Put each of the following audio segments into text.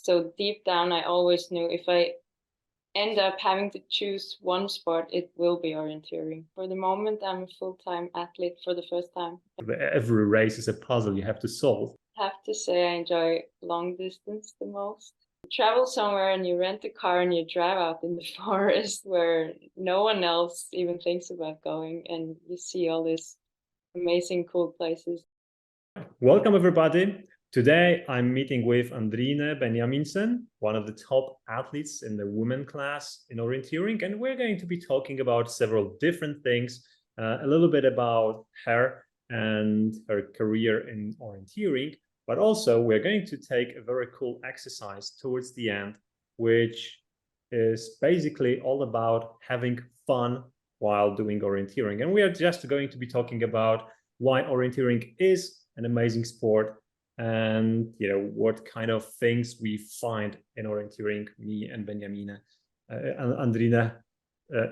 So deep down, I always knew if I end up having to choose one sport, it will be orienteering. For the moment, I'm a full-time athlete for the first time. Every race is a puzzle you have to solve. I have to say I enjoy long distance the most. You travel somewhere and you rent a car and you drive out in the forest where no one else even thinks about going, and you see all these amazing, cool places. Welcome, everybody. Today, I'm meeting with Andrine Benjaminsen, one of the top athletes in the women class in orienteering, and we're going to be talking about several different things, a little bit about her and her career in orienteering, but also we're going to take a very cool exercise towards the end, which is basically all about having fun while doing orienteering. And we are just going to be talking about why orienteering is an amazing sport, and what kind of things we find in orienteering, me and Andrine,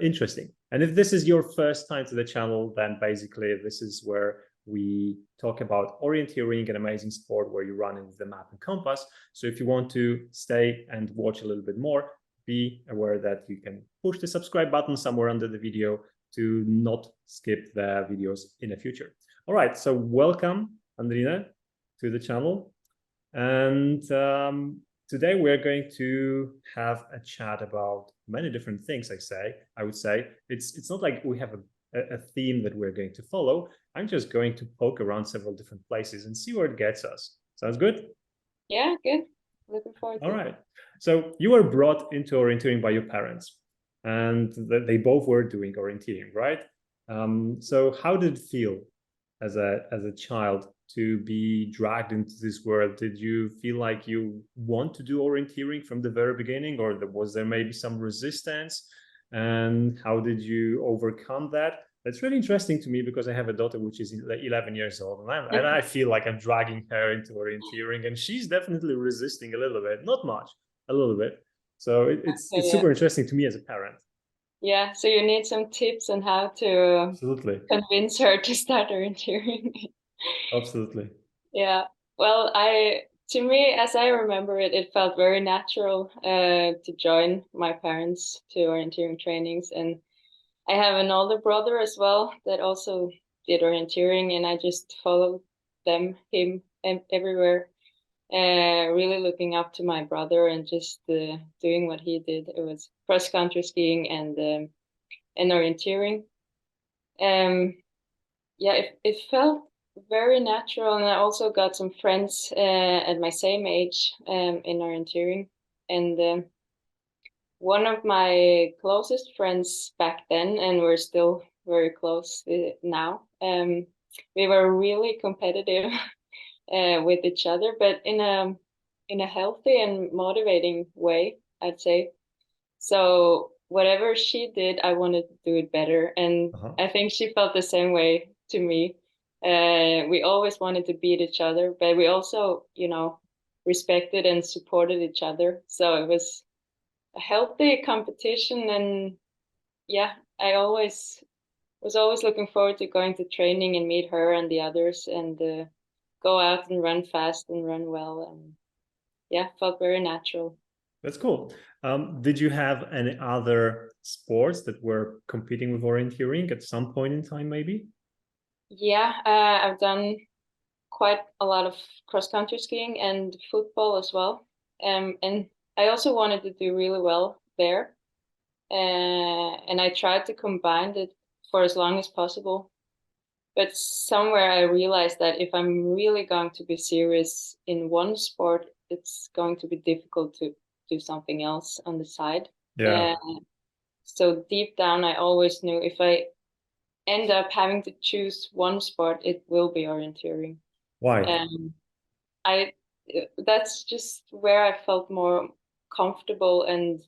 interesting. And if this is your first time to the channel, then basically this is where we talk about orienteering, an amazing sport where you run in the map and compass. So if you want to stay and watch a little bit more, be aware that you can push the subscribe button somewhere under the video to not skip the videos in the future. All right, so welcome, Andrine, to the channel. And today we're going to have a chat about many different things. I would say it's not like we have a theme that we're going to follow. I'm just going to poke around several different places and see where it gets us. Sounds good? Yeah, good. Looking forward to it. All right. So you were brought into orienteering by your parents, and they both were doing orienteering, right? So how did it feel as a child to be dragged into this world? Did you feel like you want to do orienteering from the very beginning, or was there maybe some resistance? And how did you overcome that? That's really interesting to me because I have a daughter which is 11 years old, and I feel like I'm dragging her into orienteering, and she's definitely resisting a little bit, not much, a little bit. So it's super interesting to me as a parent. Yeah, so you need some tips on how to Absolutely convince her to start orienteering. Absolutely. Yeah, well, to me, as I remember it, it felt very natural to join my parents to orienteering trainings. And I have an older brother as well that also did orienteering, and I just followed him everywhere. Really looking up to my brother and just doing what he did. It was cross-country skiing and orienteering. Yeah, it felt very natural, and I also got some friends at my same age in orienteering. And one of my closest friends back then, and we're still very close now, we were really competitive with each other, but in a healthy and motivating way, I'd say. So whatever she did, I wanted to do it better, and I think she felt the same way to me. We always wanted to beat each other, but we also, respected and supported each other. So it was a healthy competition, and yeah, I was always looking forward to going to training and meet her and the others and go out and run fast and run well, and yeah, felt very natural. That's cool. Did you have any other sports that were competing with orienteering at some point in time, maybe? Yeah, I've done quite a lot of cross-country skiing and football as well. And I also wanted to do really well there. And I tried to combine it for as long as possible. But somewhere I realized that if I'm really going to be serious in one sport, it's going to be difficult to do something else on the side. Yeah. So deep down, I always knew if I end up having to choose one sport, it will be orienteering. Why? That's just where I felt more comfortable, and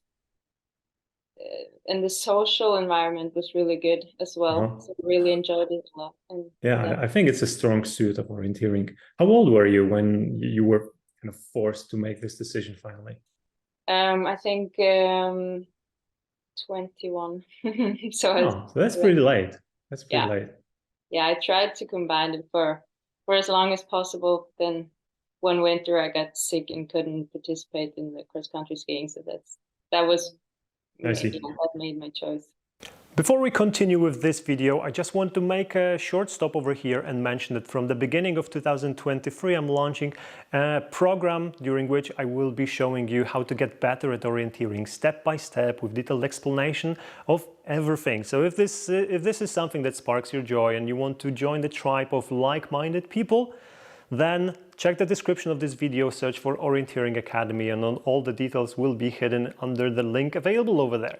the social environment was really good as well. So I really enjoyed it a lot. And I think it's a strong suit of orienteering. How old were you when you were kind of forced to make this decision finally? I think 21. So that's pretty late. That's pretty yeah. late. Yeah, I tried to combine it for as long as possible. Then one winter I got sick and couldn't participate in the cross country skiing. So that was I see. that made my choice. Before we continue with this video, I just want to make a short stop over here and mention that from the beginning of 2023, I'm launching a program during which I will be showing you how to get better at orienteering step by step with detailed explanation of everything. So if this is something that sparks your joy and you want to join the tribe of like-minded people, then check the description of this video, search for Orienteering Academy, and all the details will be hidden under the link available over there.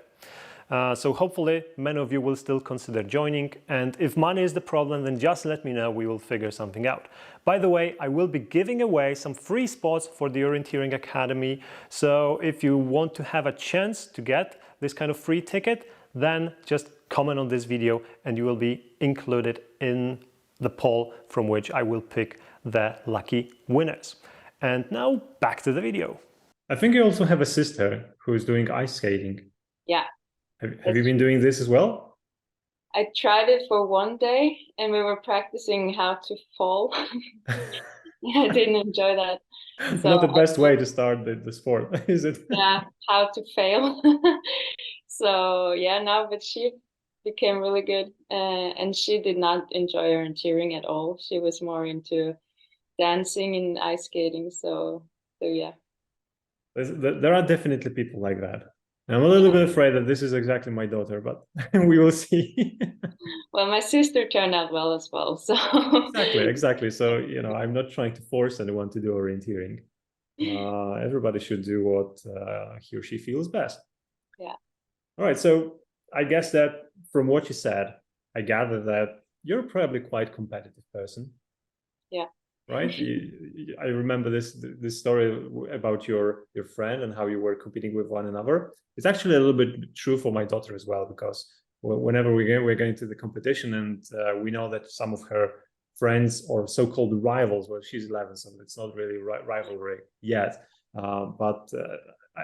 So hopefully many of you will still consider joining, and if money is the problem, then just let me know, we will figure something out. By the way, I will be giving away some free spots for the Orienteering Academy, so if you want to have a chance to get this kind of free ticket, then just comment on this video and you will be included in the poll from which I will pick the lucky winners. And now back to the video. I think you also have a sister who is doing ice skating. Yeah. Have you been doing this as well? I tried it for one day and we were practicing how to fall. I didn't enjoy that. So not the best way to start the sport, is it? Yeah, how to fail. So yeah, no, but she became really good, and she did not enjoy orienteering at all. She was more into dancing and ice skating. So yeah. There are definitely people like that. I'm a little bit afraid that this is exactly my daughter, but we will see. Well, my sister turned out well as well, so. Exactly. So, you know, I'm not trying to force anyone to do orienteering. Everybody should do what he or she feels best. Yeah. All right. So I guess that from what you said, I gather that you're probably quite a competitive person. Yeah. Right? I remember this story about your friend and how you were competing with one another. It's actually a little bit true for my daughter as well, because whenever we're going to the competition and we know that some of her friends or so-called rivals, well, she's 11, so it's not really rivalry yet. But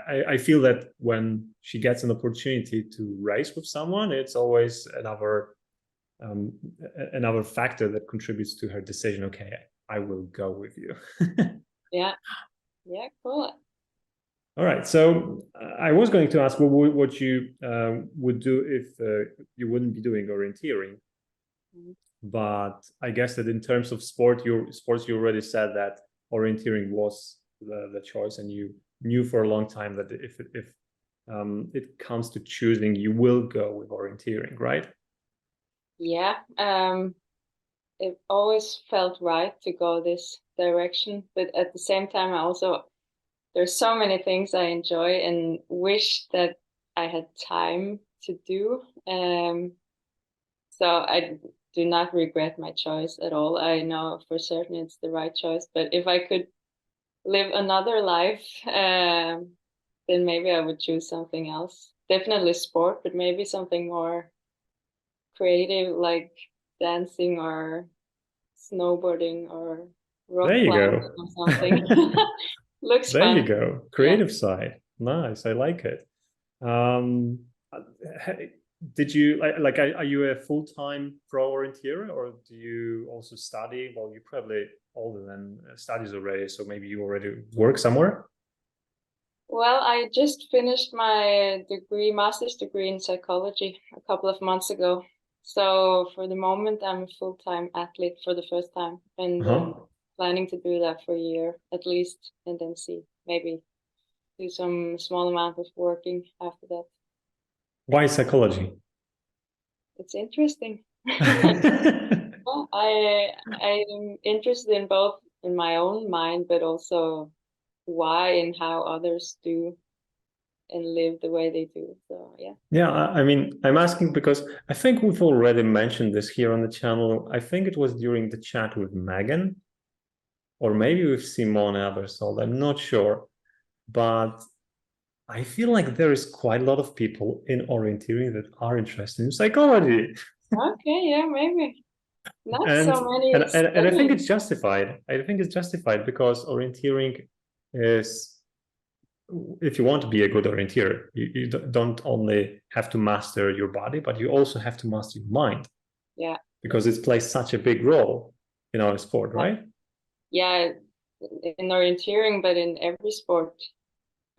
I feel that when she gets an opportunity to race with someone, it's always another factor that contributes to her decision. Okay, I will go with you. Yeah, cool. All right. So I was going to ask what you would do if you wouldn't be doing orienteering. Mm-hmm. But I guess that in terms of sports, you already said that orienteering was the choice, and you knew for a long time that if it comes to choosing, you will go with orienteering, right? Yeah. It always felt right to go this direction, but at the same time, there's so many things I enjoy and wish that I had time to do. So I do not regret my choice at all. I know for certain it's the right choice, but if I could live another life, then maybe I would choose something else. Definitely sport, but maybe something more creative, like dancing or snowboarding or rock climbing or something. Looks there fun. You go. Creative side. Nice. I like it. Did you like are you a full-time pro orienteer, or do you also study? Well, you're probably older than studies already, so maybe you already work somewhere. Well, I just finished my master's degree in psychology a couple of months ago. So for the moment, I'm a full-time athlete for the first time, and planning to do that for a year at least, and then see, maybe do some small amount of working after that. Why psychology? It's interesting. Well, I'm interested in both in my own mind, but also why and how others do and live the way they do. So yeah, I mean, I'm asking because I think we've already mentioned this here on the channel. I think it was during the chat with Megan, or maybe with Simone Abersold, I'm not sure, but I feel like there is quite a lot of people in orienteering that are interested in psychology. Okay, yeah, maybe not so many. And I think it's justified. I think it's justified because orienteering is, if you want to be a good orienteer, you don't only have to master your body, but you also have to master your mind. Yeah. Because it plays such a big role in our sport, right? Yeah, in orienteering, but in every sport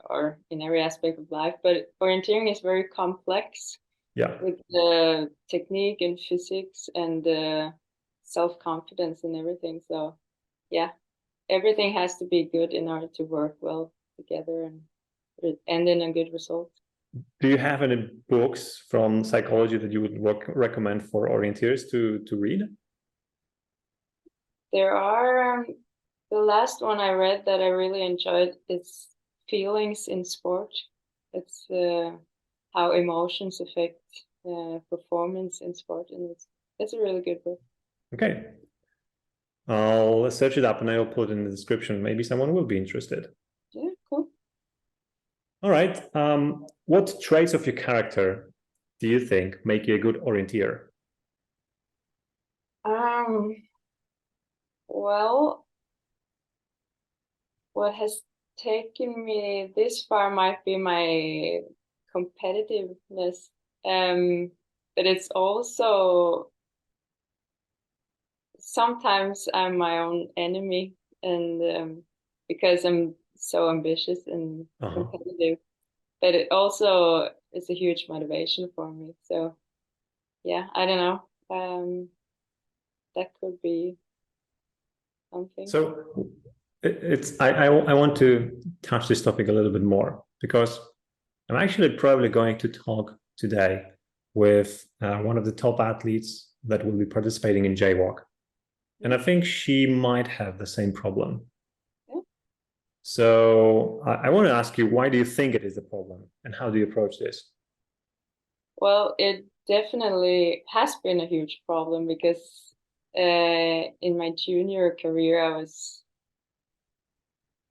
or in every aspect of life. But orienteering is very complex. Yeah. With the technique and physics and the self-confidence and everything. So yeah, everything has to be good in order to work well together and end in a good result. Do you have any books from psychology that you would recommend for orienteers to read? There are, the last one I read that I really enjoyed is Feelings in Sport. It's how emotions affect performance in sport, and it's a really good book. Okay. I'll search it up and I'll put it in the description. Maybe someone will be interested. Yeah, cool. All right. What traits of your character do you think make you a good orienteer? Well, what has taken me this far might be my competitiveness, but it's also sometimes I'm my own enemy, and because I'm so ambitious and competitive, but it also is a huge motivation for me. So yeah, I don't know. That could be something. So I want to touch this topic a little bit more because I'm actually probably going to talk today with one of the top athletes that will be participating in jaywalk. And I think she might have the same problem. Yeah. So I want to ask you, why do you think it is a problem and how do you approach this? Well, it definitely has been a huge problem because in my junior career, I was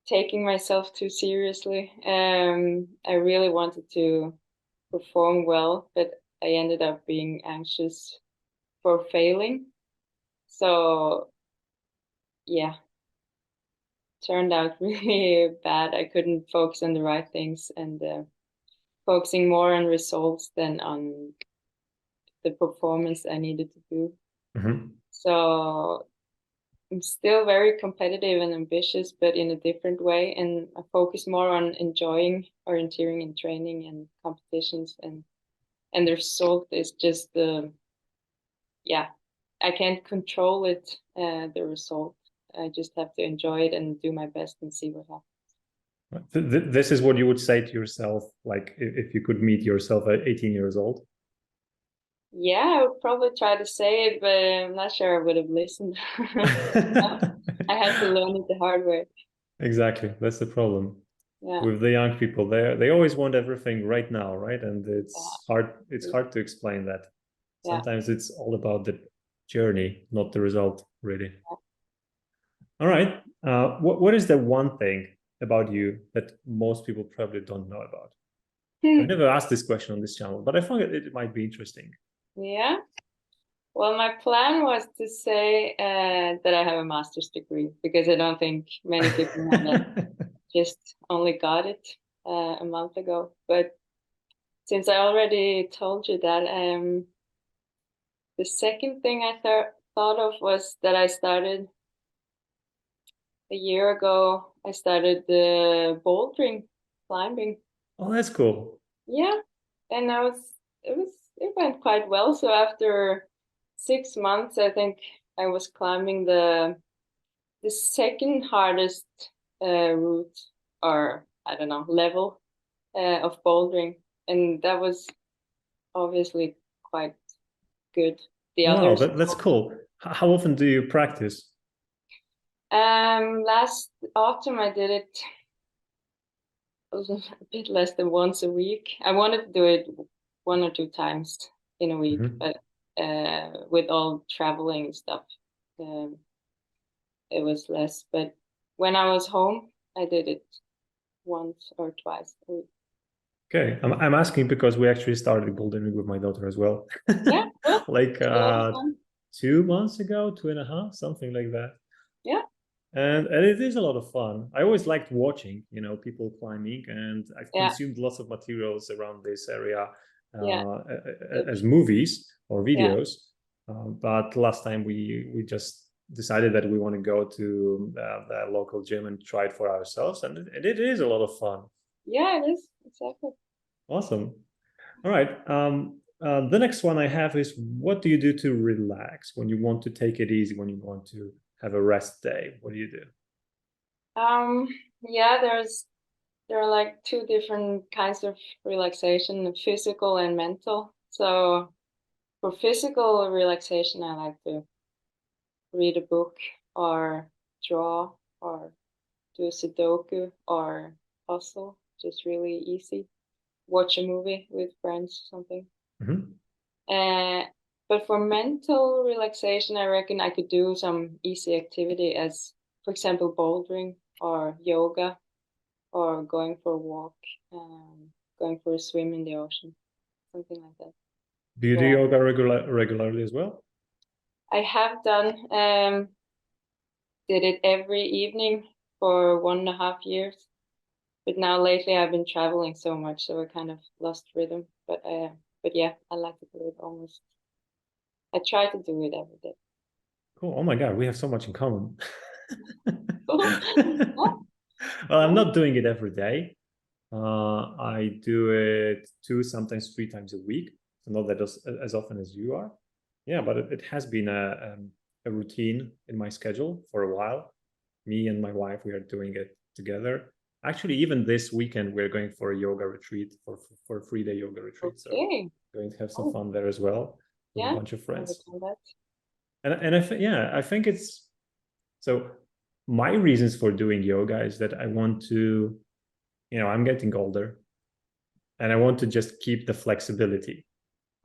taking myself too seriously. I really wanted to perform well, but I ended up being anxious for failing. So yeah, turned out really bad. I couldn't focus on the right things and focusing more on results than on the performance I needed to do. Mm-hmm. So I'm still very competitive and ambitious, but in a different way. And I focus more on enjoying orienteering and training and competitions, and the result is just yeah, I can't control it, the result. I just have to enjoy it and do my best and see what happens. This is what you would say to yourself, like if you could meet yourself at 18 years old? Yeah, I would probably try to say it, but I'm not sure I would have listened. I had to learn it the hard way. Exactly. That's the problem. Yeah. With the young people. They always want everything right now, right? And it's Yeah. hard to explain that. Yeah. Sometimes it's all about the journey, not the result, really. Yeah. All right. What is the one thing about you that most people probably don't know about? I've never asked this question on this channel, but I thought it might be interesting. Yeah. Well, my plan was to say that I have a master's degree because I don't think many people know that. Just only got it a month ago. But since I already told you that, the second thing I thought of was that I started a year ago. I started the bouldering, climbing. Oh, that's cool. Yeah, and it went quite well. So after 6 months, I think I was climbing the second hardest route, or I don't know, level of bouldering, and that was obviously quite good. The Wow, others, that's cool. How often do you practice? last autumn I did it. It was a bit less than once a week. I wanted to do it 1 or 2 times in a week, but with all traveling stuff, um, it was less. But when I was home, I did it once or twice a week. Okay, I'm asking because we actually started bouldering with my daughter as well. Yeah, well, Like 2 months ago, 2.5, something like that. Yeah. And it is a lot of fun. I always liked watching, people climbing, and I've consumed lots of materials around this area as movies or videos. But last time we just decided that we want to go to the local gym and try it for ourselves, and it is a lot of fun. Yeah, it is, exactly. Awesome. All right. The next one I have is, what do you do to relax when you want to take it easy, when you want to have a rest day? What do you do? Yeah, there are like two different kinds of relaxation, physical and mental. So for physical relaxation, I like to read a book or draw or do Sudoku or puzzle, just really easy. Watch a movie with friends, something. Mhm. But for mental relaxation, I reckon I could do some easy activity as, for example, bouldering or yoga or going for a walk, going for a swim in the ocean, something like that. Do you do Well, yoga regularly as well? I have done, did it every evening for 1.5 years. But now lately I've been traveling so much, so I kind of lost rhythm. But yeah, I like to do it almost. I try to do it every day. Cool. Oh my God, we have so much in common. Oh, Well, I'm oh, not doing it every day. I do it 2, sometimes 3 times a week. So not that as often as you are. Yeah, but it has been a routine in my schedule for a while. Me and my wife, we are doing it together. Actually, even this weekend, we're going for a yoga retreat, for a 3-day yoga retreat. So okay. going to have some Oh, fun there as well with a yeah. bunch of Never friends. done that. And yeah, I think it's so. My reasons for doing yoga is that I want to, I'm getting older, and I want to just keep the flexibility.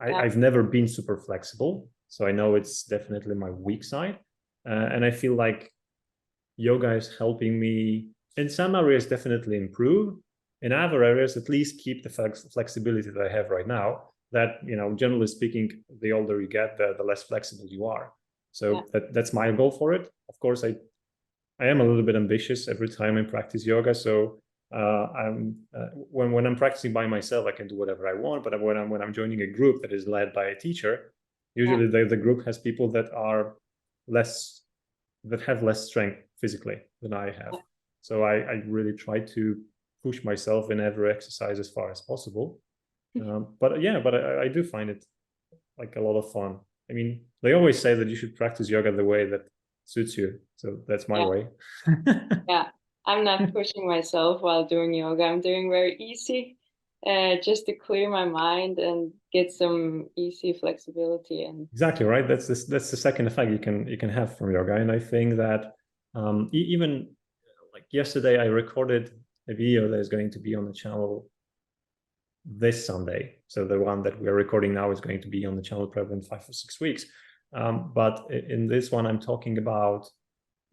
Yeah, I've never been super flexible, so I know it's definitely my weak side, and I feel like yoga is helping me in some areas definitely improve. In other areas, at least keep the flexibility that I have right now. That, generally speaking, the older you get, the less flexible you are. yeah, So that's my goal for it. Of course, I am a little bit ambitious every time I practice yoga. So when I'm practicing by myself, I can do whatever I want. But when I'm joining a group that is led by a teacher, yeah, usually the group has people that have less strength physically than I have. yeah, So I really try to push myself in every exercise as far as possible. But yeah, but I do find it like a lot of fun. I mean, they always say that you should practice yoga the way that suits you. So that's my yeah, way. yeah. I'm not pushing myself while doing yoga. I'm doing very easy, just to clear my mind and get some easy flexibility. And Exactly right. That's the second effect you can have from yoga, and I think that even like yesterday, I recorded a video that is going to be on the channel this Sunday. So the one that we're recording now is going to be on the channel probably in 5 or 6 weeks. But in this one, I'm talking about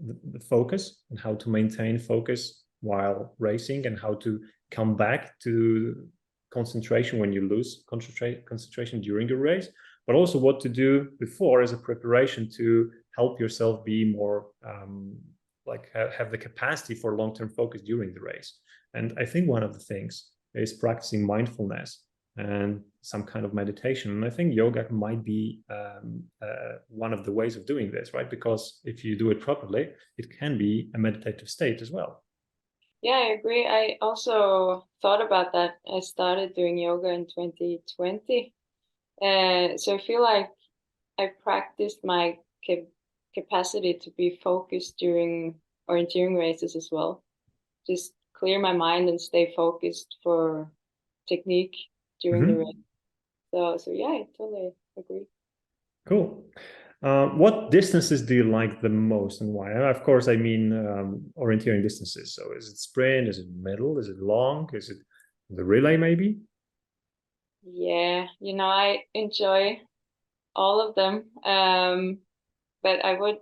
the focus and how to maintain focus while racing, and how to come back to concentration when you lose concentration during the race, but also what to do before as a preparation to help yourself be more like have the capacity for long-term focus during the race. And I think one of the things is practicing mindfulness and some kind of meditation. And I think yoga might be one of the ways of doing this, right? Because if you do it properly, it can be a meditative state as well. yeah, I agree. I also thought about that. I started doing yoga in 2020. So I feel like I practiced my capacity to be focused during orienteering races as well. Just clear my mind and stay focused for technique during the race. Mm-hmm. So yeah, I totally agree. Cool. What distances do you like the most, and why? Of course, I mean orienteering distances. So is it sprint? Is it middle? Is it long? Is it the relay maybe? Yeah, I enjoy all of them. But I would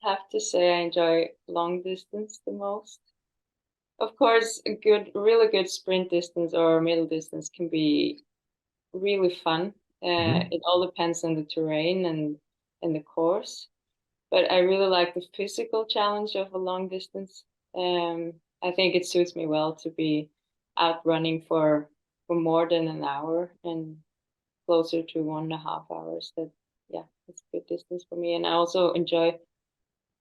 have to say I enjoy long distance the most. Of course, really good sprint distance or middle distance can be really fun. Mm-hmm. It all depends on the terrain and the course. But I really like the physical challenge of a long distance. I think it suits me well to be out running for more than an hour and closer to 1.5 hours. Yeah, it's a good distance for me. And I also enjoy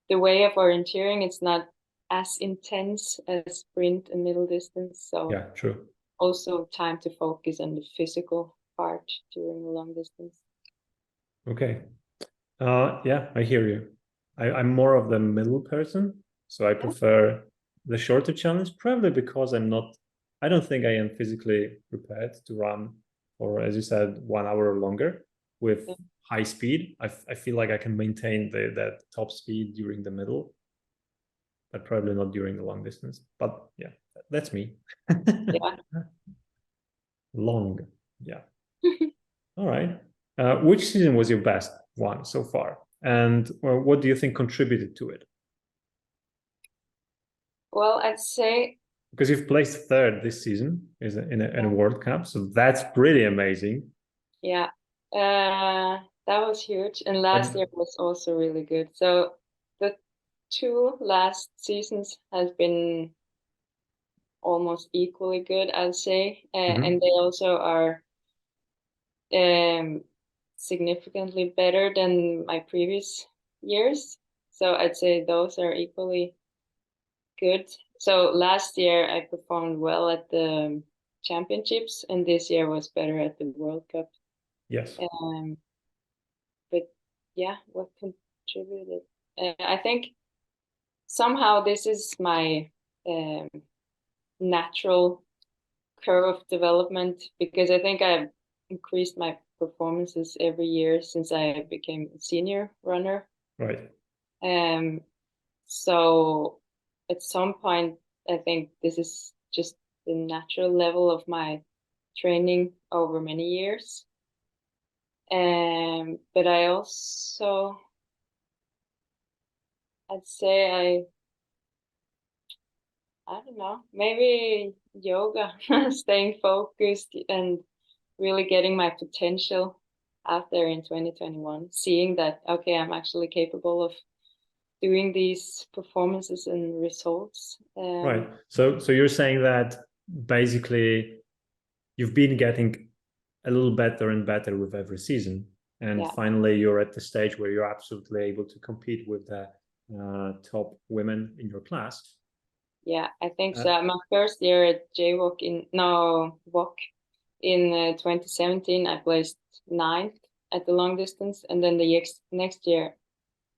the way of orienteering, it's not as intense as sprint and middle distance. So Yeah, true. also time to focus on the physical part during a long distance. Okay. Yeah, I hear you. I'm more of the middle person, so I prefer the shorter challenge, probably because I don't think I am physically prepared to run for, as you said, 1 hour or longer with high speed. I feel like I can maintain that top speed during the middle, but probably not during the long distance. But yeah, that's me. Yeah. Long, yeah. All right. Which season was your best one so far? And what do you think contributed to it? Well, I'd say, Because you've placed third this season in a World Cup, so that's pretty amazing. yeah, that was huge. And last And year was also really good. So the two last seasons has been almost equally good, I'd say. And they also are um, significantly better than my previous years. So I'd say those are equally good. So last year I performed well at the championships, and this year was better at the World Cup. yes, But yeah, what contributed? I think somehow this is my um, natural curve of development, because I think I've increased my performances every year since I became a senior runner. right. So at some point, I think this is just the natural level of my training over many years. But I also, I'd say I don't know, maybe yoga, staying focused and really getting my potential out there in 2021, seeing that, okay, I'm actually capable of doing these performances and results. Right. So you're saying that basically you've been getting a little better and better with every season, and Yeah, finally you're at the stage where you're absolutely able to compete with the top women in your class. yeah, I think Uh, so. My first year at JWalk in, no, walk in 2017, I placed ninth at the long distance. And then the next year,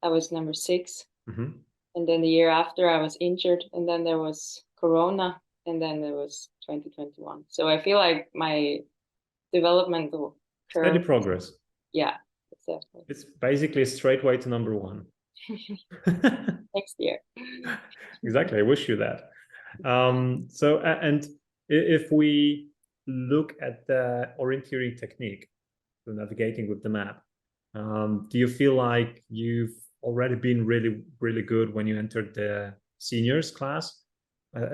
I was number 6. mhm. And then the year after, I was injured. And then there was Corona. And then there was 2021. So I feel like my developmental Steady curve, progress. yeah, exactly. It's basically a straight way to number one. Next year. Exactly. I wish you that. And if we look at the orienteering technique, the navigating with the map, do you feel like you've already been really, really good when you entered the seniors class,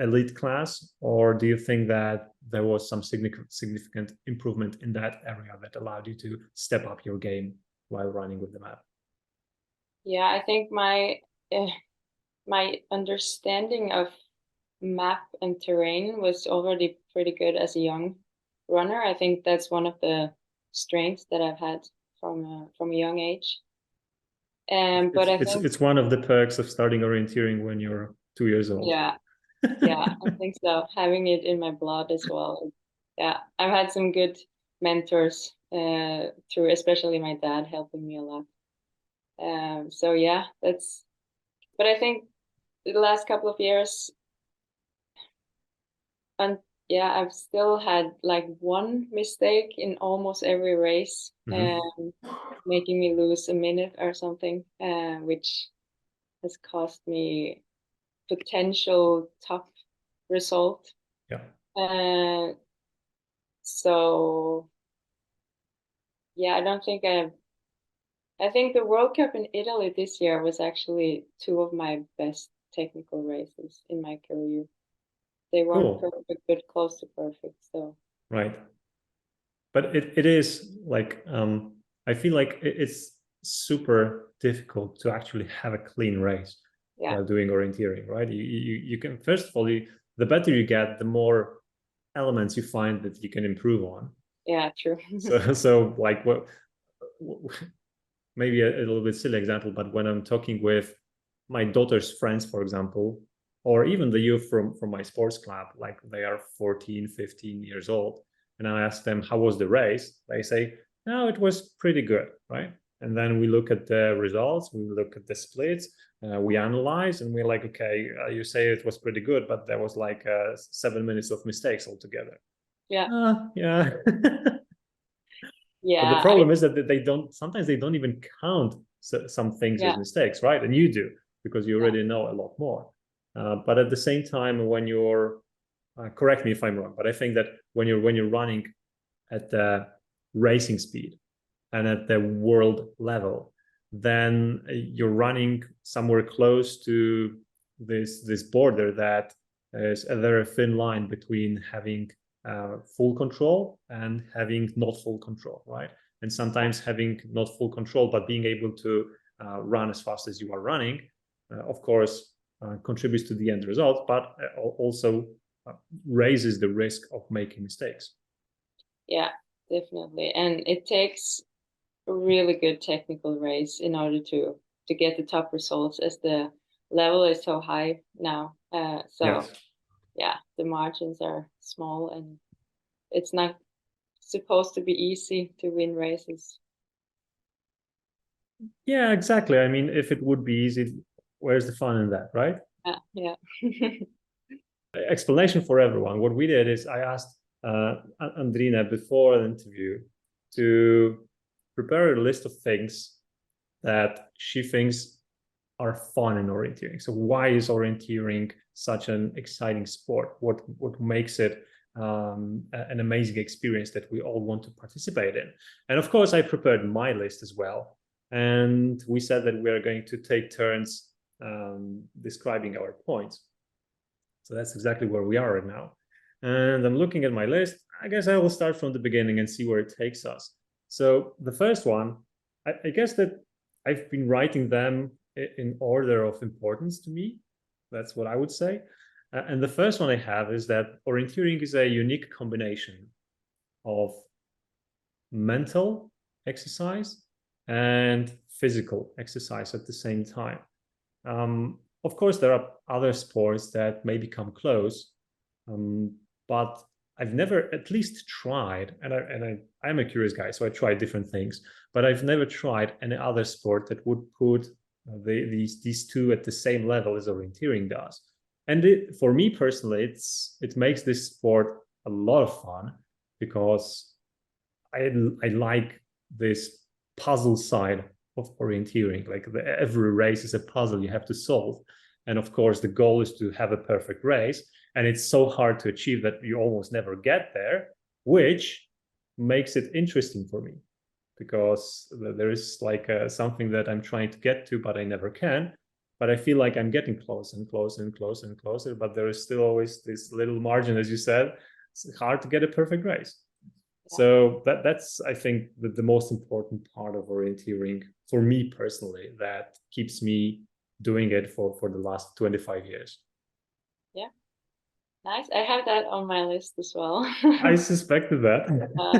elite class, or do you think that there was some significant improvement in that area that allowed you to step up your game while running with the map? Yeah, I think my understanding of map and terrain was already pretty good as a young runner. I think that's one of the strengths that I've had from a young age. But I think, It's one of the perks of starting orienteering when you're 2 years old. yeah, yeah, I think so. Having it in my blood as well. Yeah, I've had some good mentors through, especially my dad helping me a lot. So yeah, but I think the last couple of years, and yeah, I've still had like one mistake in almost every race, making me lose a minute or something, which has cost me potential top result. Yeah. Uh, so yeah, I don't think I think the World Cup in Italy this year was actually two of my best technical races in my career. They weren't Cool. perfect, but close to perfect. So Right. But it is like I feel like it's super difficult to actually have a clean race yeah, while doing orienteering, right? You can, first of all, the better you get, the more elements you find that you can improve on. yeah, true. So like what maybe a little bit silly example, but when I'm talking with my daughter's friends, for example, or even the youth from my sports club, like they are 14, 15 years old, and I ask them, how was the race? They say, no, it was pretty good, right? And then we look at the results, we look at the splits, we analyze, and we're like, okay, you say it was pretty good, but there was like 7 minutes of mistakes altogether. Yeah. Yeah. But the Yeah. problem is that they don't, sometimes they don't even count some things as mistakes, right? And you do, because you already know a lot more. But at the same time, when you're, correct me if I'm wrong, but I think that when you're running at the racing speed and at the world level, then you're running somewhere close to this border that is a very thin line between having full control and having not full control, right? And sometimes having not full control, but being able to run as fast as you are running, of course, contributes to the end result, but also raises the risk of making mistakes. Yeah, definitely. And it takes a really good technical race in order to get the top results, as the level is so high now. Yes. Yeah, the margins are small, and it's not supposed to be easy to win races. Yeah, exactly. I mean, if it would be easy, where's the fun in that, right? Yeah. Explanation for everyone. What we did is I asked Andrine before the interview to prepare a list of things that she thinks are fun in orienteering. So why is orienteering such an exciting sport? What makes it an amazing experience that we all want to participate in? And of course, I prepared my list as well. And we said that we are going to take turns describing our points. So that's exactly where we are right now. And I'm looking at my list. I guess I will start from the beginning and see where it takes us. So the first one, I guess that I've been writing them in order of importance to me. That's what I would say. And the first one I have is that orienteering is a unique combination of mental exercise and physical exercise at the same time. Of course, there are other sports that maybe come close, but I've never at least tried, and I'm a curious guy, so I try different things, but I've never tried any other sport that would put these two at the same level as orienteering does. And for me personally, it makes this sport a lot of fun because I like this puzzle side of orienteering. Like every race is a puzzle you have to solve, and of course the goal is to have a perfect race, and it's so hard to achieve that you almost never get there, which makes it interesting for me because there is like something that I'm trying to get to but I never can, but I feel like I'm getting closer and closer and closer and closer, but there is still always this little margin, as you said. It's hard to get a perfect race. So that's I think the most important part of orienteering for me personally, that keeps me doing it for the last 25 years. Yeah, nice. I have that on my list as well. I suspected that.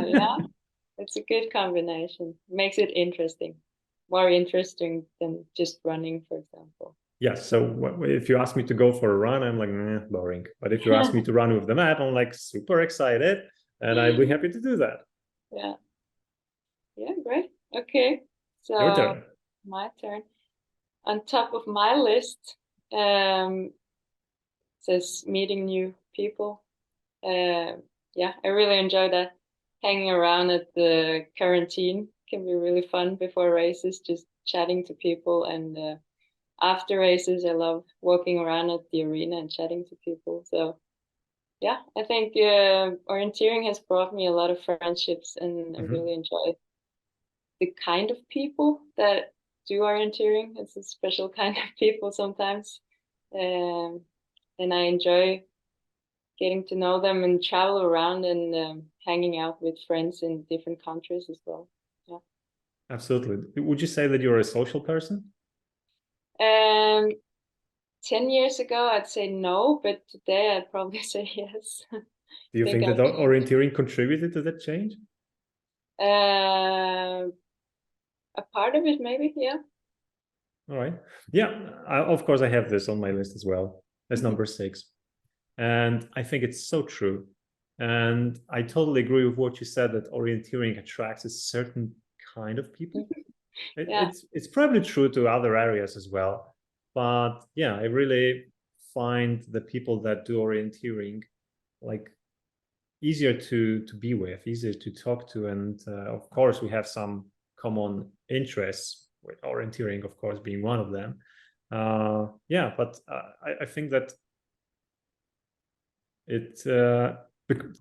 Yeah, it's a good combination. Makes it interesting, more interesting than just running, for example. Yes. So if you ask me to go for a run, I'm like, boring. But if you ask me to run with the map, I'm like super excited, and I'd be happy to do that. Yeah. Yeah, great. Okay. Your So turn. my turn. On top of my list, says meeting new people. Yeah, I really enjoy that. Hanging around at the quarantine can be really fun before races, just chatting to people. And after races, I love walking around at the arena and chatting to people. So yeah, I think orienteering has brought me a lot of friendships, and I really enjoy the kind of people that do orienteering. It's a special kind of people sometimes. And I enjoy getting to know them and travel around and hanging out with friends in different countries as well. Yeah. Absolutely. Would you say that you're a social person? 10 years ago, I'd say no, but today I'd probably say yes. Do you think that orienteering contributed to that change? A part of it, maybe, yeah. All right. Yeah, of course, I have this on my list as well as number 6. And I think it's so true. And I totally agree with what you said, that orienteering attracts a certain kind of people. Yeah, It's probably true to other areas as well. But yeah, I really find the people that do orienteering like easier to be with, easier to talk to. And of course, we have some common interests, with orienteering, of course, being one of them. Yeah, but I think that it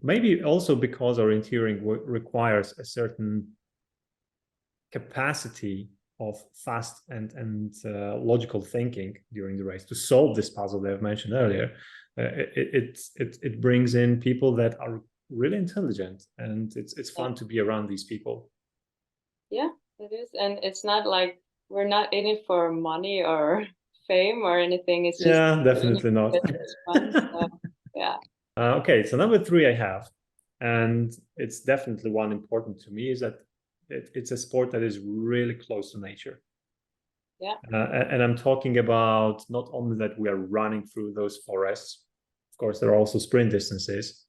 maybe also because orienteering requires a certain capacity of fast and logical thinking during the race to solve this puzzle that I've mentioned earlier. It brings in people that are really intelligent, and it's yeah, fun to be around these people. yeah, it is. And it's not like we're not in it for money or fame or anything. It's just Yeah, doing it definitely not. because it's fun. So yeah, Okay, so number 3 I have, and it's definitely one important to me, is that it's a sport that is really close to nature. yeah, And I'm talking about not only that we are running through those forests, of course, there are also sprint distances,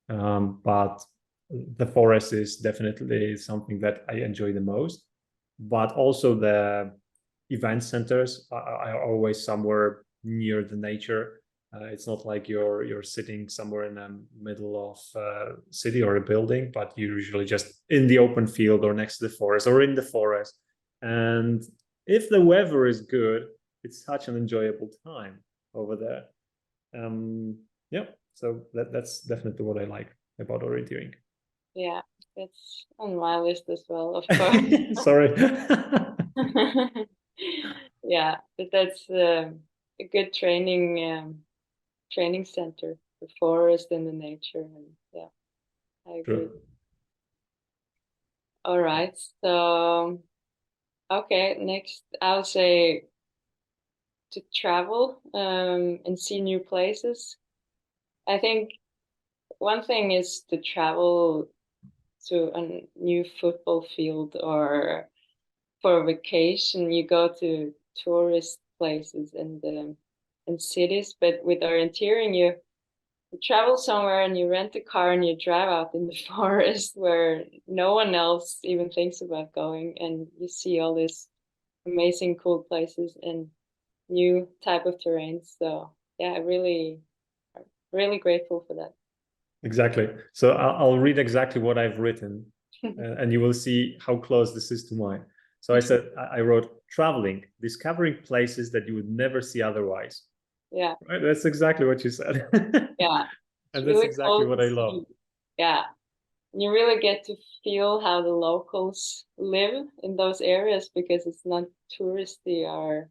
but the forest is definitely something that I enjoy the most. But also the event centers are always somewhere near the nature. It's not like you're sitting somewhere in the middle of a city or a building, but you're usually just in the open field or next to the forest or in the forest. And if the weather is good, it's such an enjoyable time over there. Yeah, so that's definitely what I like about orienteering. yeah. It's on my list as well, of course. Sorry. Yeah, but that's a good training center, the forest and the nature, and yeah, I agree. True. All right, so okay, next I'll say to travel and see new places. I think one thing is to travel to a new football field, or for a vacation you go to tourist places and cities. But with orienteering, you travel somewhere and you rent a car and you drive out in the forest where no one else even thinks about going, and you see all these amazing cool places and new type of terrain. So yeah, really grateful for that. Exactly. So I'll read exactly what I've written, and you will see how close this is to mine. So I wrote traveling, discovering places that you would never see otherwise. Yeah, Right? That's exactly what you said. yeah, it's And that's really exactly cool what to I love. see. Yeah, you really get to feel how the locals live in those areas because it's not touristy, or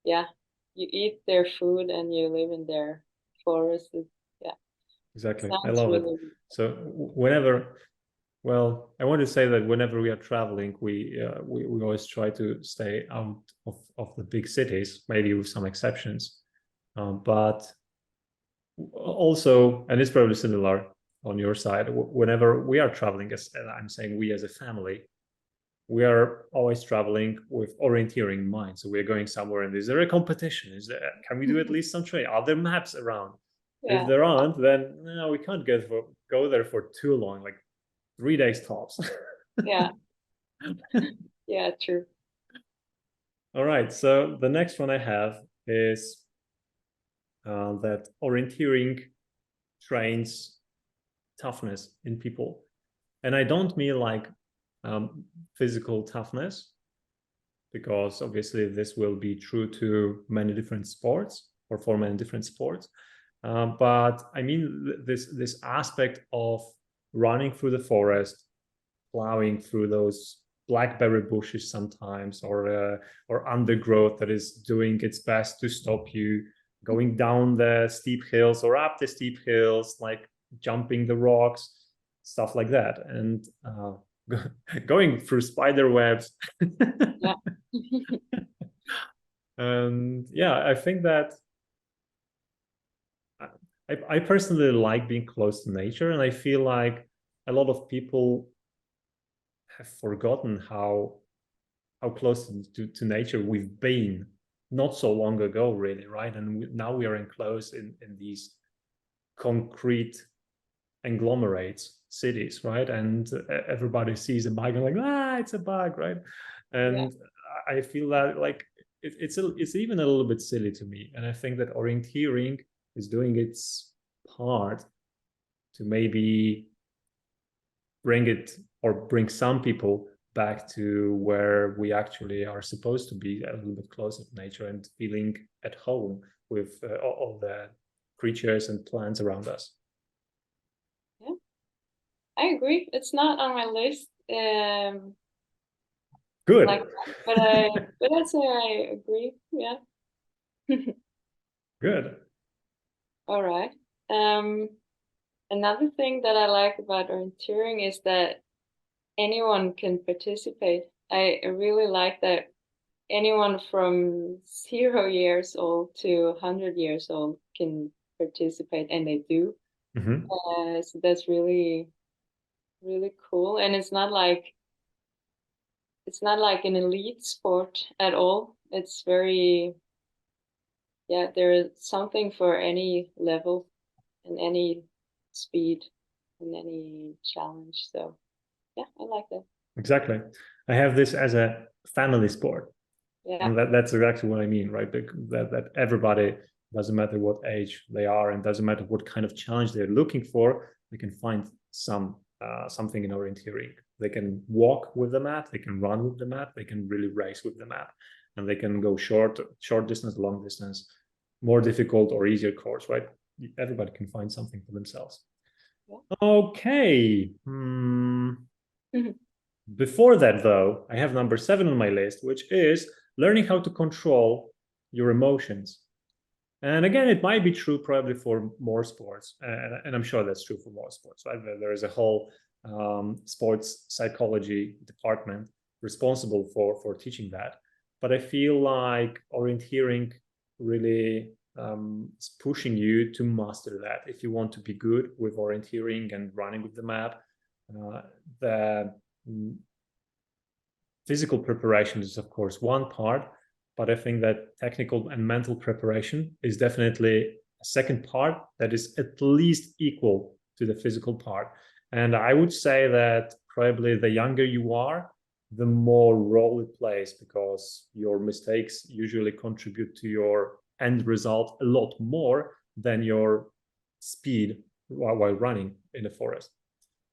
yeah, you eat their food and you live in their forests. Yeah, Exactly. I sounds love it. really So whenever, well, I want to say that whenever we are traveling, we always try to stay out of the big cities, maybe with some exceptions. But also, and it's probably similar on your side, whenever we are traveling, as I'm saying, we as a family, we are always traveling with orienteering in mind. So we're going somewhere, and is there a competition? Can we do at least some training? Are there maps around? If yeah, there aren't, then no, we can't go there for too long, like 3 days tops. yeah, yeah, true. All right. So the next one I have is that orienteering trains toughness in people. And I don't mean like physical toughness, because obviously this will be true to many different sports or for many different sports. But I mean this aspect of running through the forest, plowing through those blackberry bushes sometimes, or undergrowth that is doing its best to stop you, going down the steep hills or up the steep hills, like jumping the rocks, stuff like that, and going through spider webs. Yeah, And yeah, I think that I personally like being close to nature, and I feel like a lot of people have forgotten how close to nature we've been not so long ago, really, right? And now we are enclosed in these concrete conglomerates, cities, right? And everybody sees a bug and like, it's a bug, right? And I feel that like it's even a little bit silly to me. And I think that orienteering is doing its part to maybe bring some people back to where we actually are supposed to be, a little bit closer to nature and feeling at home with all the creatures and plants around us. Yeah, I agree. It's not on my list. Good. Like, but I'd say I agree. Yeah. Good. All right. Another thing that I like about orienteering is that anyone can participate. I really like that anyone from 0 years old to 100 years old can participate, and they do. So that's really, really cool. And it's not like an elite sport at all. It's very, yeah, there is something for any level and any speed and any challenge. So yeah, I like that. Exactly. I have this as a family sport. Yeah. And that's exactly what I mean, right? That everybody, doesn't matter what age they are and doesn't matter what kind of challenge they're looking for, they can find something in orienteering. They can walk with the map, they can run with the map, they can really race with the map, and they can go short distance, long distance, more difficult or easier course, right? Everybody can find something for themselves. Yeah. Okay. Before that, though, I have number 7 on my list, which is learning how to control your emotions. And again, it might be true probably for more sports, and I'm sure that's true for more sports. Right? There is a whole sports psychology department responsible for teaching that. But I feel like orienteering really is pushing you to master that. If you want to be good with orienteering and running with the map, the physical preparation is, of course, one part, but I think that technical and mental preparation is definitely a second part that is at least equal to the physical part. And I would say that probably the younger you are, the more role it plays, because your mistakes usually contribute to your end result a lot more than your speed while running in the forest.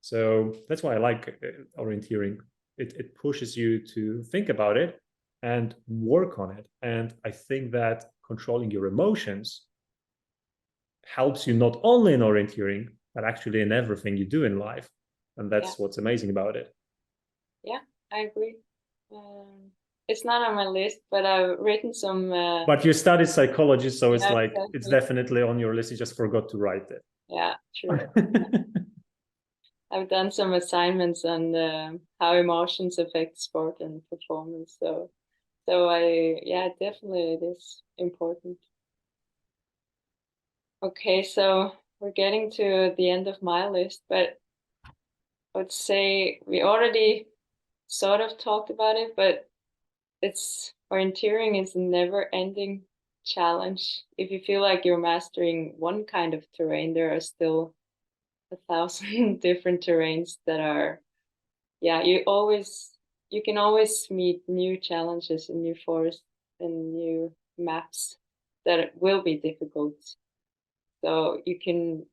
So that's why I like orienteering. It pushes you to think about it and work on it. And I think that controlling your emotions helps you not only in orienteering, but actually in everything you do in life. And that's what's amazing about it. Yeah, I agree. It's not on my list, but I've written some. But you studied psychology, so it's like exactly. It's definitely on your list. You just forgot to write it. Yeah, true. I've done some assignments on how emotions affect sport and performance. So definitely it is important. Okay, so we're getting to the end of my list, but I would say we already sort of talked about it, but orienteering is a never-ending challenge. If you feel like you're mastering one kind of terrain, there are still 1,000 different terrains that are, you can always meet new challenges in new forests and new maps that will be difficult. So you can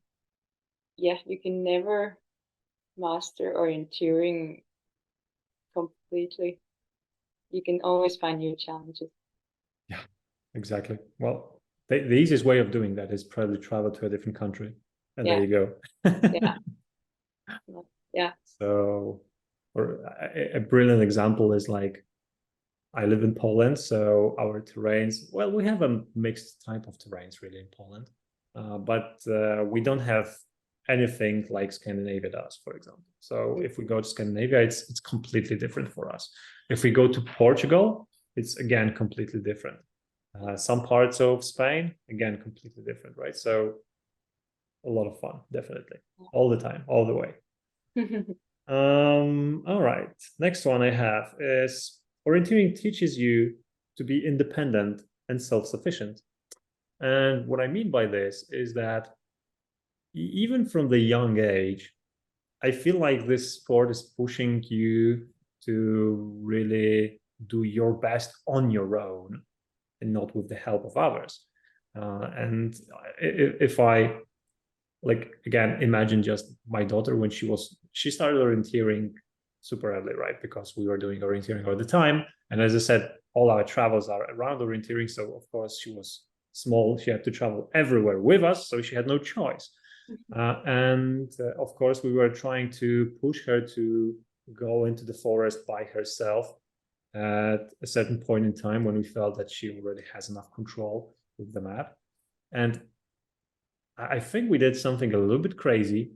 never master orienteering completely. You can always find new challenges. Yeah, exactly. Well, the easiest way of doing that is probably travel to a different country. And there you go. Yeah. So, or a brilliant example is like, I live in Poland, so our terrains, well, we have a mixed type of terrains really in Poland, but we don't have anything like Scandinavia does, for example. So if we go to Scandinavia, it's completely different for us. If we go to Portugal, it's again completely different. Some parts of Spain, again, completely different, right? So a lot of fun, definitely, all the time, all the way. All right. Next one I have is orienteering teaches you to be independent and self-sufficient. And what I mean by this is that even from the young age, I feel like this sport is pushing you to really do your best on your own and not with the help of others. And if I, like, again, imagine just my daughter when she started orienteering super early, right? Because we were doing orienteering all the time. And as I said, all our travels are around orienteering. So of course she was small. She had to travel everywhere with us. So she had no choice. And of course, we were trying to push her to go into the forest by herself at a certain point in time when we felt that she already has enough control with the map. And I think we did something a little bit crazy,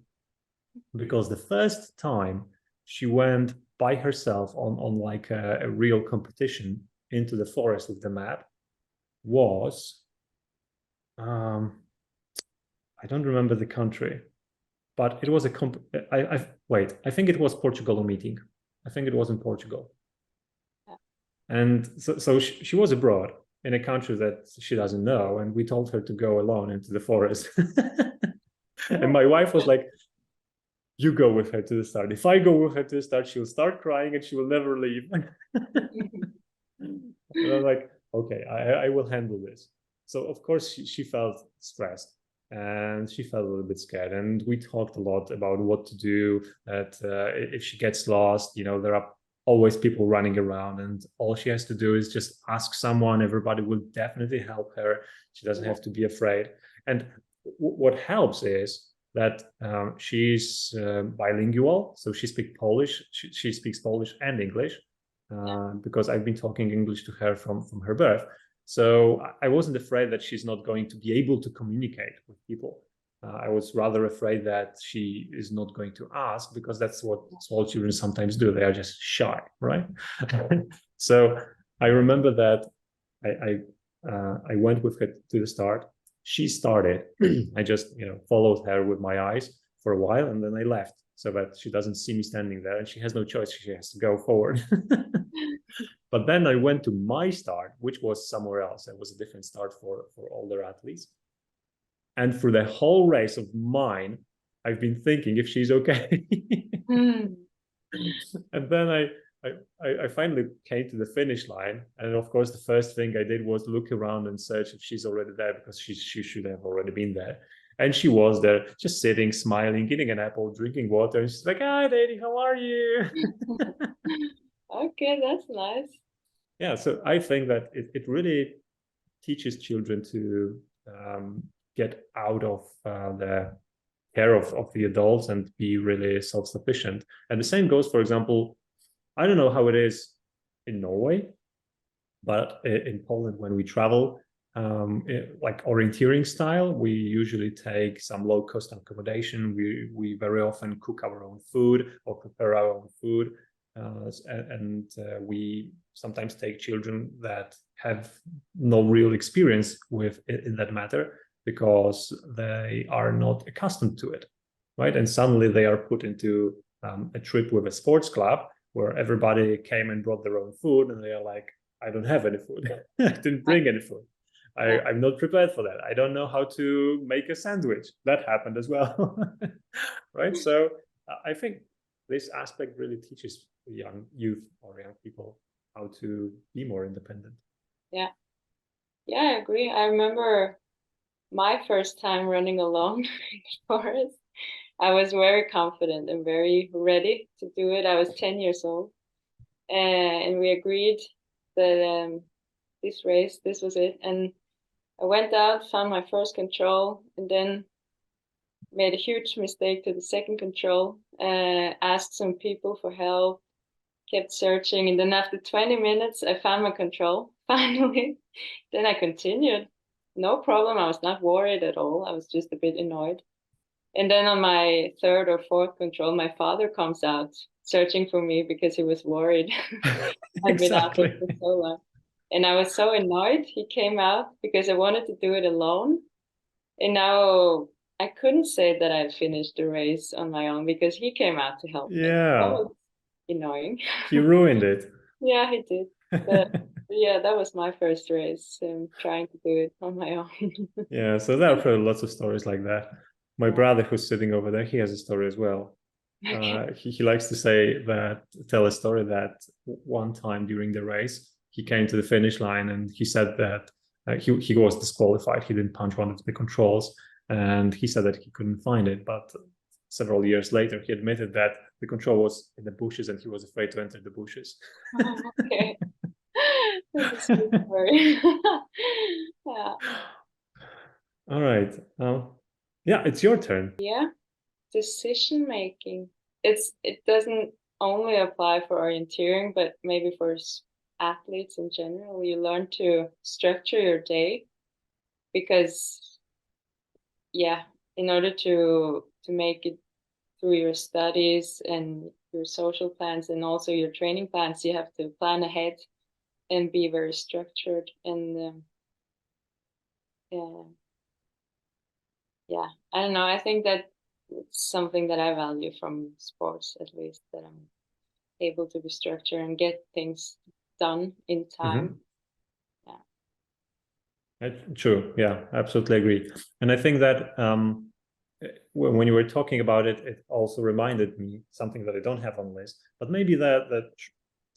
because the first time she went by herself on like a real competition into the forest with the map was, I don't remember the country, but it was I think it was Portugal meeting. I think it was in Portugal. Yeah. And so she was abroad in a country that she doesn't know, and we told her to go alone into the forest. And my wife was like, you go with her to the start. If I go with her to the start, she'll start crying and she will never leave. And I'm like, okay, I will handle this. So of course she felt stressed and she felt a little bit scared. And we talked a lot about what to do, that if she gets lost, there are always people running around, and all she has to do is just ask someone. Everybody will definitely help her. She doesn't have to be afraid. And what helps is that she's bilingual, so she speaks Polish. She speaks Polish and English, because I've been talking English to her from her birth. So I wasn't afraid that she's not going to be able to communicate with people. I was rather afraid that she is not going to ask, because that's what small children sometimes do. They are just shy, right? So I remember that I went with her to the start. She started. I just followed her with my eyes for a while, and then I left so that she doesn't see me standing there, and she has no choice. She has to go forward. But then I went to my start, which was somewhere else. It was a different start for older athletes. And for the whole race of mine, I've been thinking if she's okay. And then I finally came to the finish line. And of course, the first thing I did was look around and search if she's already there, because she should have already been there. And she was there, just sitting, smiling, eating an apple, drinking water. And she's like, hi, lady, how are you? Okay, that's nice. Yeah, so I think that it really teaches children to get out of the care of the adults and be really self-sufficient. And the same goes, for example, I don't know how it is in Norway, but in Poland, when we travel, like orienteering style, we usually take some low-cost accommodation. We very often cook our own food or prepare our own food. And we sometimes take children that have no real experience with in that matter, because they are not accustomed to it, right? And suddenly they are put into a trip with a sports club where everybody came and brought their own food, and they are like, I don't have any food. I didn't bring any food. I'm not prepared for that. I don't know how to make a sandwich. That happened as well. Right? So I think this aspect really teaches young youth or young people how to be more independent. Yeah. Yeah, I agree. I remember my first time running alone in the forest. I was very confident and very ready to do it. I was 10 years old. And we agreed that this race, this was it. And I went out, found my first control, and then made a huge mistake to the second control. Asked some people for help, kept searching, and then after 20 minutes, I found my control finally. Then I continued. No problem. I was not worried at all. I was just a bit annoyed. And then on my third or fourth control, my father comes out searching for me because he was worried. I'd been out there for so long. And I was so annoyed. He came out because I wanted to do it alone. And now I couldn't say that I finished the race on my own because he came out to help me. That Yeah. was annoying. He ruined it. Yeah, he did. But yeah, that was my first race, trying to do it on my own. Yeah, so there are probably lots of stories like that. My Yeah. brother, who's sitting over there, he has a story as well. Okay. He likes to tell a story that one time during the race, he came to the finish line and he said that he was disqualified. He didn't punch one of the controls, and he said that he couldn't find it. But several years later, he admitted that the control was in the bushes and he was afraid to enter the bushes. Okay. That's a sweet story. Yeah. All right. Yeah, it's your turn. Yeah. Decision making. It doesn't only apply for orienteering, but maybe for athletes in general. You learn to structure your day because, yeah, in order to make it through your studies and your social plans and also your training plans, you have to plan ahead and be very structured. And yeah, yeah, I don't know. I think that it's something that I value from sports, at least, that I'm able to be structured and get things done in time. True. Yeah, absolutely agree. And I think that when you were talking about it, it also reminded me something that I don't have on the list, but maybe that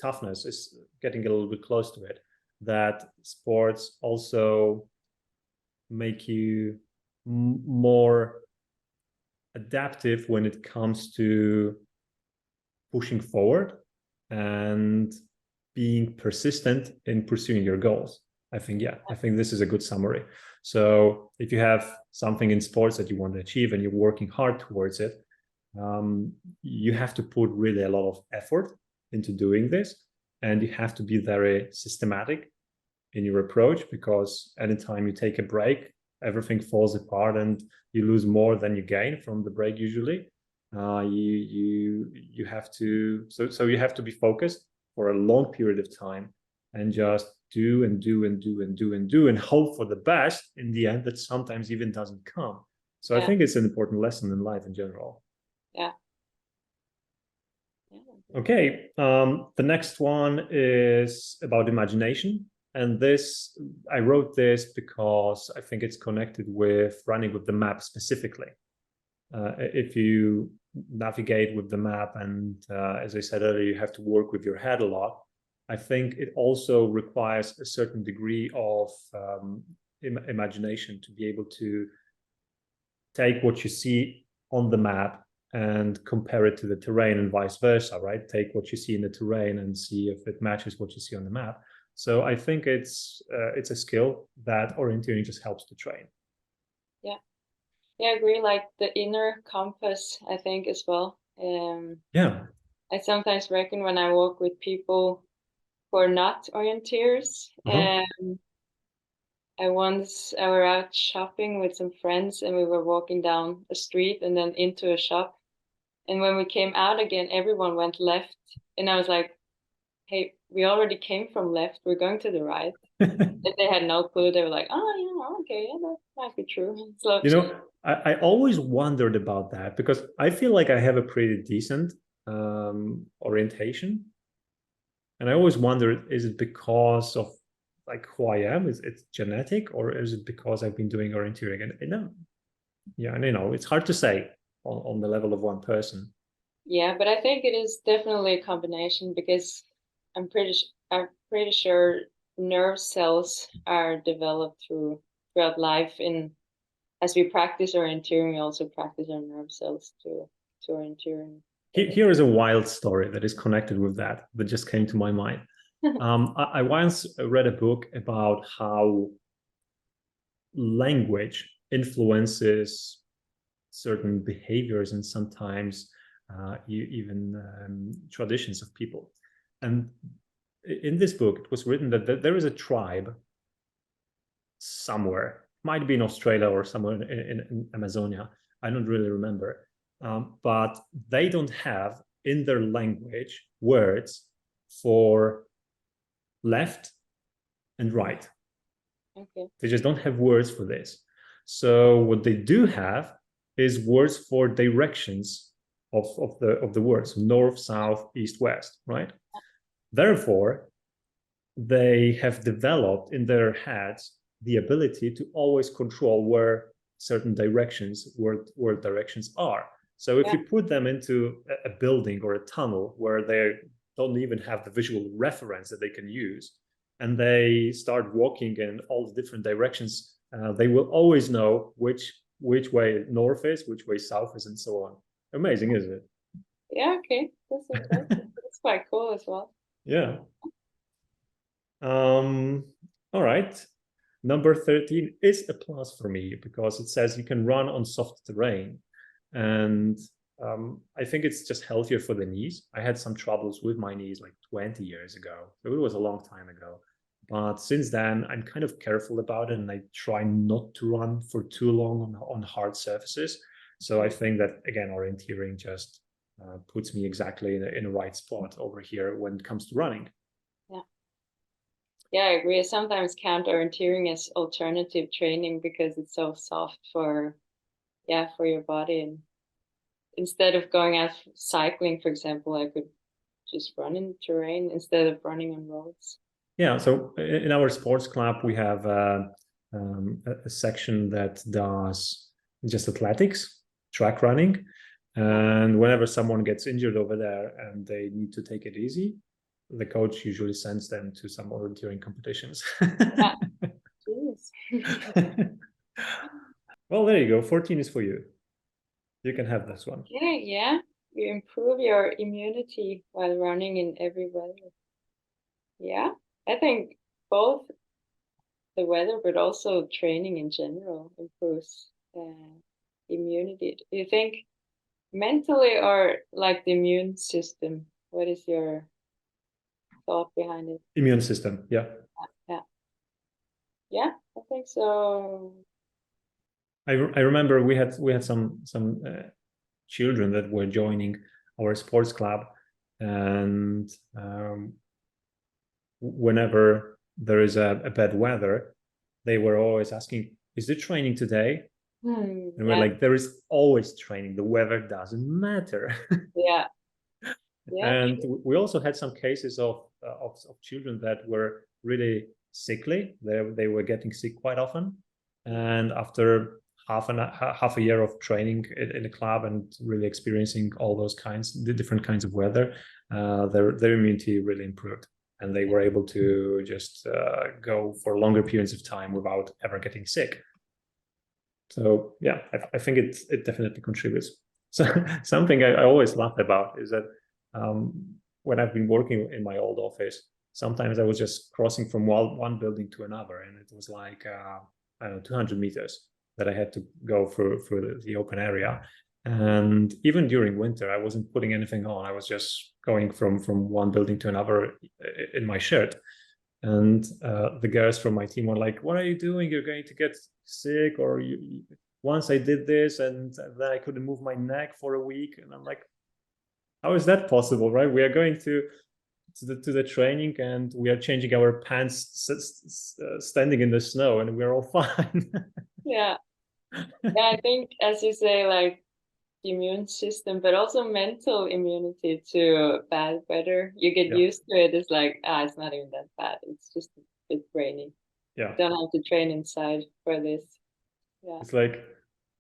toughness is getting a little bit close to it. That sports also make you more adaptive when it comes to pushing forward and being persistent in pursuing your goals. I think this is a good summary. So if you have something in sports that you want to achieve and you're working hard towards it, you have to put really a lot of effort into doing this, and you have to be very systematic in your approach, because anytime you take a break, everything falls apart and you lose more than you gain from the break usually. You have to you have to be focused for a long period of time and just do and do and do and do and do and hope for the best in the end, that sometimes even doesn't come. So I think it's an important lesson in life in general. Yeah. Okay, the next one is about imagination. And this, I wrote this because I think it's connected with running with the map specifically. If you navigate with the map and, as I said earlier, you have to work with your head a lot, I think it also requires a certain degree of imagination to be able to take what you see on the map and compare it to the terrain and vice versa, right? Take what you see in the terrain and see if it matches what you see on the map. So I think it's a skill that orienteering just helps to train. Yeah. Yeah, I agree. Like the inner compass, I think as well. Yeah. I sometimes reckon when I walk with people who are not orienteers, I were out shopping with some friends and we were walking down a street and then into a shop. And when we came out again, everyone went left. And I was like, hey, we already came from left. We're going to the right. And they had no clue. They were like, oh, okay, yeah, that might be true. So, I always wondered about that, because I feel like I have a pretty decent orientation. And I always wondered, is it because of like who I am? Is it genetic, or is it because I've been doing orienteering? And no, yeah, and it's hard to say on the level of one person. yeah, but I think it is definitely a combination because I'm pretty sure nerve cells are developed throughout life. And as we practice orienteering, we also practice our nerve cells to orienteering. Here is a wild story that is connected with that just came to my mind. I once read a book about how language influences certain behaviors and sometimes even traditions of people. And in this book, it was written that there is a tribe somewhere, might be in Australia or somewhere in Amazonia. I don't really remember. But they don't have in their language words for left and right. Okay. They just don't have words for this. So what they do have is words for directions of the words: north, south, east, west, right? Therefore, they have developed in their heads the ability to always control where certain directions, where directions are. So if you put them into a building or a tunnel where they don't even have the visual reference that they can use, and they start walking in all the different directions, they will always know which way north is, which way south is, and so on. Amazing, isn't it? Yeah, okay. That's interesting. That's quite cool as well. Yeah. All right. Number 13 is a plus for me because it says you can run on soft terrain. And I think it's just healthier for the knees. I had some troubles with my knees like 20 years ago. So it was a long time ago. But since then, I'm kind of careful about it and I try not to run for too long on hard surfaces. So I think that, again, orienteering just puts me exactly in a right spot over here when it comes to running. Yeah. Yeah, I agree. I sometimes count orienteering as alternative training because it's so soft for your body. And instead of going out cycling, for example, I could just run in terrain instead of running on roads. Yeah, so in our sports club, we have a section that does just athletics, track running. And whenever someone gets injured over there and they need to take it easy, the coach usually sends them to some orienteering competitions. Yeah. Well, there you go. 14 is for you. You can have this one. Yeah. You improve your immunity while running in every weather. Yeah, I think both the weather, but also training in general improves immunity. Do you think mentally or like the immune system? What is your thought behind it? Immune system, yeah. Yeah, I think so. I remember we had some children that were joining our sports club, and whenever there is a bad weather, they were always asking, "Is it training today?" And we're like, "There is always training. The weather doesn't matter." Yeah. And we also had some cases of children that were really sickly. They were getting sick quite often, and after half a year of training in the club and really experiencing all those the different kinds of weather, their immunity really improved, and they were able to just go for longer periods of time without ever getting sick. So yeah, I think it definitely contributes. So something I always laugh about is that when I've been working in my old office, sometimes I was just crossing from one building to another, and it was like I don't know, 200 meters that I had to go through the open area. And even during winter, I wasn't putting anything on. I was just going from one building to another in my shirt. And the guys from my team were like, "What are you doing? You're going to get sick." Or once I did this, and then I couldn't move my neck for a week. And I'm like, how is that possible, right? We are going to the training and we are changing our pants standing in the snow and we're all fine. Yeah. I think, as you say, like the immune system, but also mental immunity to bad weather. You get used to it. It's like, it's not even that bad. It's just a bit rainy. Yeah. You don't have to train inside for this. Yeah. It's like,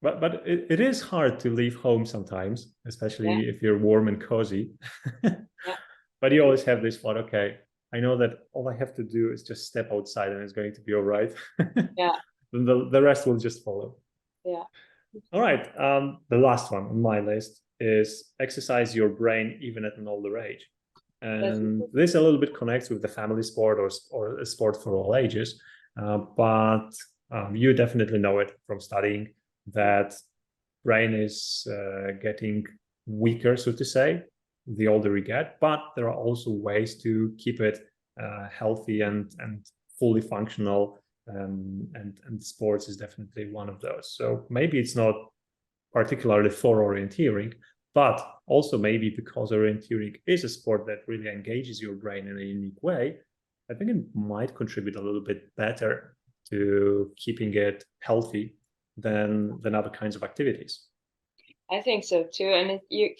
but it is hard to leave home sometimes, especially if you're warm and cozy. But you always have this thought, okay, I know that all I have to do is just step outside and it's going to be all right. Yeah. The rest will just follow. Yeah. All right. The last one on my list is exercise your brain even at an older age. And this a little bit connects with the family sport or a sport for all ages. But you definitely know it from studying that brain is getting weaker, so to say, the older we get. But there are also ways to keep it healthy and fully functional. And sports is definitely one of those. So maybe it's not particularly for orienteering, but also maybe because orienteering is a sport that really engages your brain in a unique way, I think it might contribute a little bit better to keeping it healthy than other kinds of activities. I think so too. And you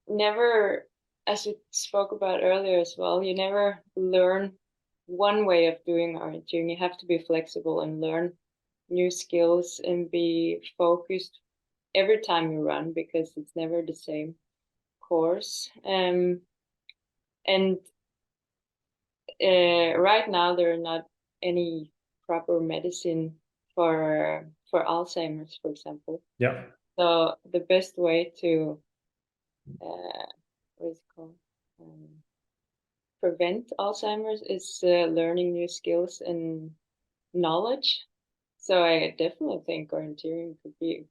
never, as we spoke about earlier as well, you never learn one way of doing orienteering. You have to be flexible and learn new skills and be focused every time you run, because it's never the same course. And right now there are not any proper medicine for Alzheimer's, for example. Yeah. So the best way to what is it called? Prevent Alzheimer's is learning new skills and knowledge. So I definitely think orienteering could be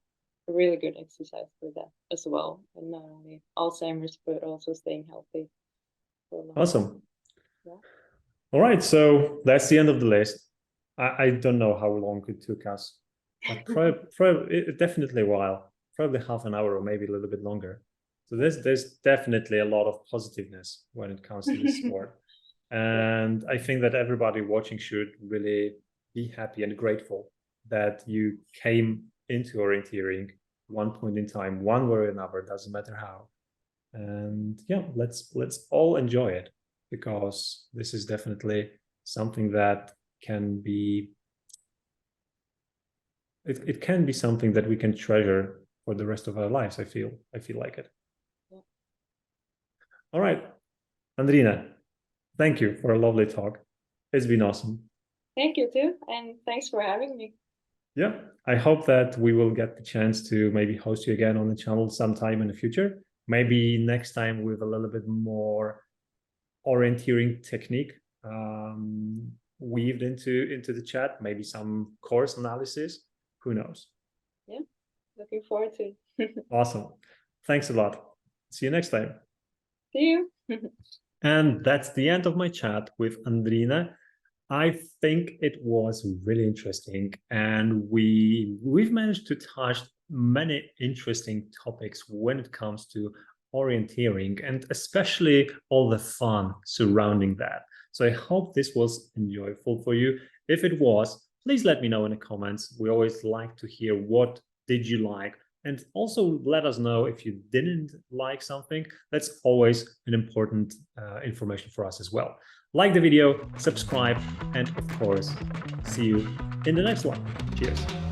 a really good exercise for that as well, and not only Alzheimer's but also staying healthy for a long time. Awesome. Yeah. All right, so that's the end of the list. I don't know how long it took us, but probably definitely a while, probably half an hour or maybe a little bit longer. So there's definitely a lot of positiveness when it comes to this sport. And I think that everybody watching should really be happy and grateful that you came into orienteering one point in time, one way or another, doesn't matter how. And yeah, let's all enjoy it, because this is definitely something that can be, it can be something that we can treasure for the rest of our lives. I feel like it. Yeah. All right, Andrine, thank you for a lovely talk. It's been awesome. Thank you too, and thanks for having me. Yeah, I hope that we will get the chance to maybe host you again on the channel sometime in the future. Maybe next time with a little bit more orienteering technique weaved into the chat, maybe some course analysis. Who knows? Yeah, looking forward to it. Awesome. Thanks a lot. See you next time. See you. And that's the end of my chat with Andrine. I think it was really interesting, and we've managed to touch many interesting topics when it comes to orienteering, and especially all the fun surrounding that. So I hope this was enjoyable for you. If it was, please let me know in the comments. We always like to hear what did you like, and also let us know if you didn't like something. That's always an important information for us as well. Like the video, subscribe, and of course, see you in the next one. Cheers.